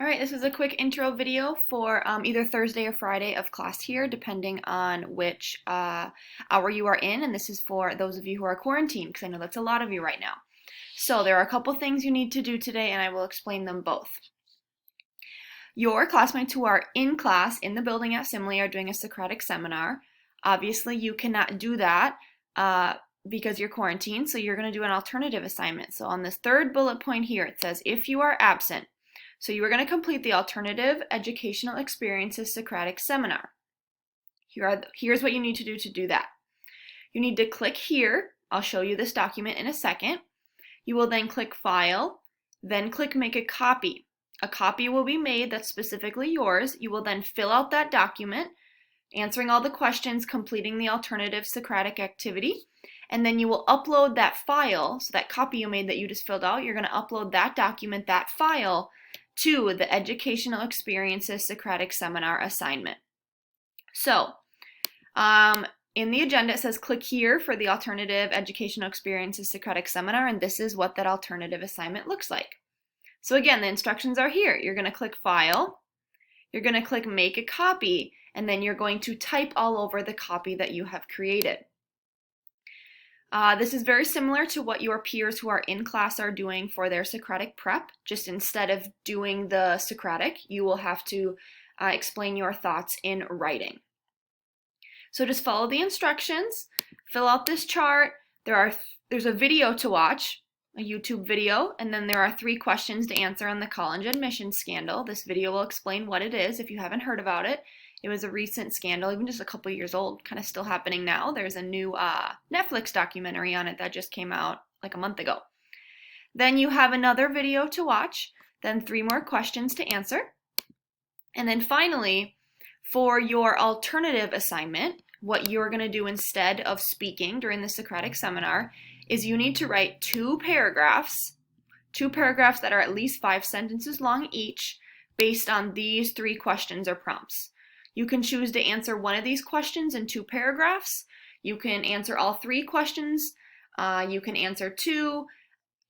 All right, this is a quick intro video for either Thursday or Friday of class here, depending on which hour you are in. And this is for those of you who are quarantined, because I know that's a lot of you right now. So there are a couple things you need to do today, and I will explain them both. Your classmates who are in class in the building at Simile are doing a Socratic seminar. Obviously, you cannot do that because you're quarantined, so you're going to do an alternative assignment. So on this third bullet point here, it says, if you are absent, so you are going to complete the Alternative Educational Experiences Socratic Seminar. Here's what you need to do that. You need to click here. I'll show you this document in a second. You will then click File, then click Make a Copy. A copy will be made that's specifically yours. You will then fill out that document, answering all the questions, completing the alternative Socratic activity, and then you will upload that file, so that copy you made that you just filled out, you're going to upload that document, that file, to the Educational Experiences Socratic Seminar assignment. So, in the agenda it says click here for the Alternative Educational Experiences Socratic Seminar, and this is what that alternative assignment looks like. So again, the instructions are here. You're going to click File, you're going to click Make a Copy, and then you're going to type all over the copy that you have created. This is very similar to what your peers who are in class are doing for their Socratic prep. Just instead of doing the Socratic, you will have to explain your thoughts in writing. So just follow the instructions, fill out this chart. There's a video to watch, a YouTube video, and then there are 3 questions to answer on the college admissions scandal. This video will explain what it is if you haven't heard about it. It was a recent scandal, even just a couple years old, kind of still happening now. There's a new Netflix documentary on it that just came out like a month ago. Then you have another video to watch, then 3 more questions to answer. And then finally, for your alternative assignment, what you're going to do instead of speaking during the Socratic seminar is you need to write 2 paragraphs that are at least 5 sentences long each, based on these 3 questions or prompts. You can choose to answer one of these questions in 2 paragraphs. You can answer all 3 questions. You can answer 2.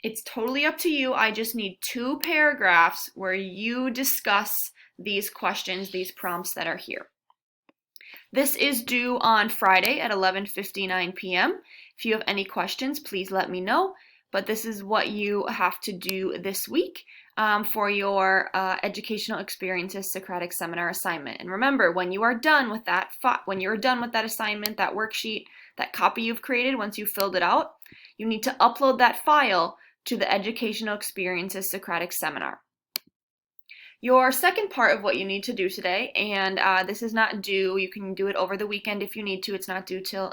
It's totally up to you. I just need 2 paragraphs where you discuss these questions, these prompts that are here. This is due on Friday at 11:59 p.m. If you have any questions, please let me know. But this is what you have to do this week for your Educational Experiences Socratic Seminar assignment. And remember, when you are done with that assignment, that worksheet, that copy you've created, once you've filled it out, you need to upload that file to the Educational Experiences Socratic Seminar. Your second part of what you need to do today, and this is not due, you can do it over the weekend if you need to, it's not due till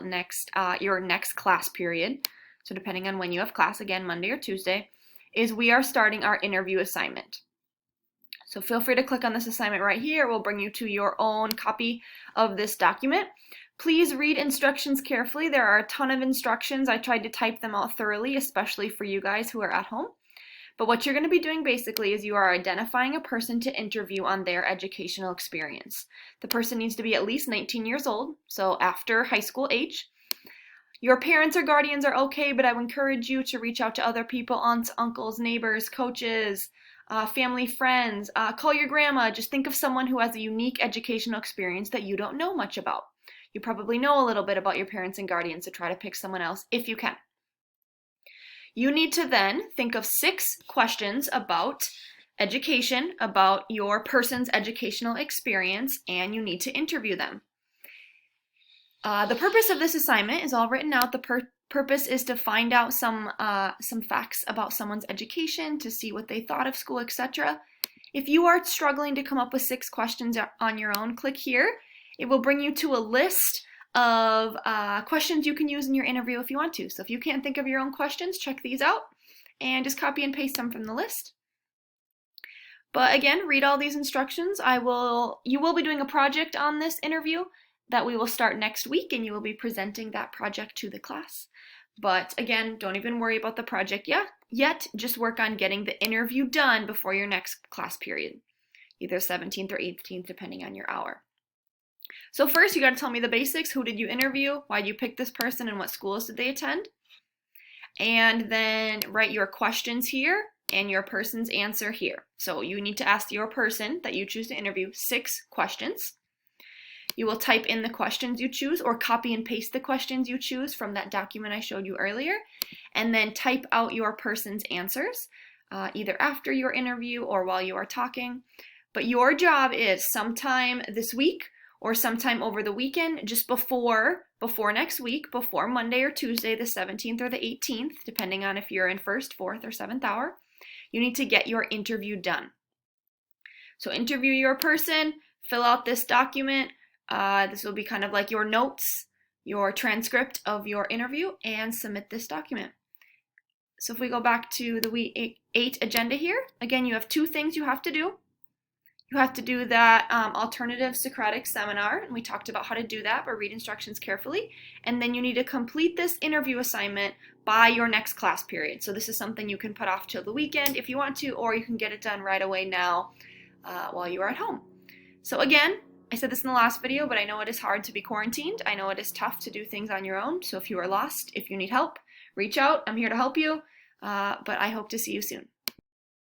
your next class period. So depending on when you have class, again, Monday or Tuesday, is we are starting our interview assignment. So feel free to click on this assignment right here. It will bring you to your own copy of this document. Please read instructions carefully. There are a ton of instructions. I tried to type them out thoroughly, especially for you guys who are at home. But what you're going to be doing basically is you are identifying a person to interview on their educational experience. The person needs to be at least 19 years old, so after high school age. Your parents or guardians are okay, but I would encourage you to reach out to other people, aunts, uncles, neighbors, coaches, family, friends. Call your grandma. Just think of someone who has a unique educational experience that you don't know much about. You probably know a little bit about your parents and guardians, so try to pick someone else if you can. You need to then think of 6 questions about education, about your person's educational experience, and you need to interview them. The purpose of this assignment is all written out. The purpose is to find out some facts about someone's education, to see what they thought of school, etc. If you are struggling to come up with 6 questions on your own, click here. It will bring you to a list of questions you can use in your interview if you want to. So if you can't think of your own questions, check these out and just copy and paste them from the list. But again, read all these instructions. You will be doing a project on this interview that we will start next week, and you will be presenting that project to the class. But again, don't even worry about the project yet. Just work on getting the interview done before your next class period, either 17th or 18th, depending on your hour. So first, you got to tell me the basics. Who did you interview? Why did you pick this person, and what schools did they attend? And then write your questions here. and your person's answer here. So you need to ask your person that you choose to interview 6 questions. You will type in the questions you choose or copy and paste the questions you choose from that document I showed you earlier, and then type out your person's answers, either after your interview or while you are talking. But your job is sometime this week or sometime over the weekend, just before next week, before Monday or Tuesday, the 17th or the 18th, depending on if you're in 1st, 4th, or 7th hour, you need to get your interview done. So interview your person, fill out this document. This will be kind of like your notes, your transcript of your interview, and submit this document. So if we go back to the week 8 agenda here, again, you have 2 things you have to do. You have to do that alternative Socratic seminar, and we talked about how to do that, but read instructions carefully. And then you need to complete this interview assignment by your next class period. So this is something you can put off till the weekend if you want to, or you can get it done right away now while you are at home. So again, I said this in the last video, but I know it is hard to be quarantined. I know it is tough to do things on your own. So if you are lost, if you need help, reach out. I'm here to help you, but I hope to see you soon.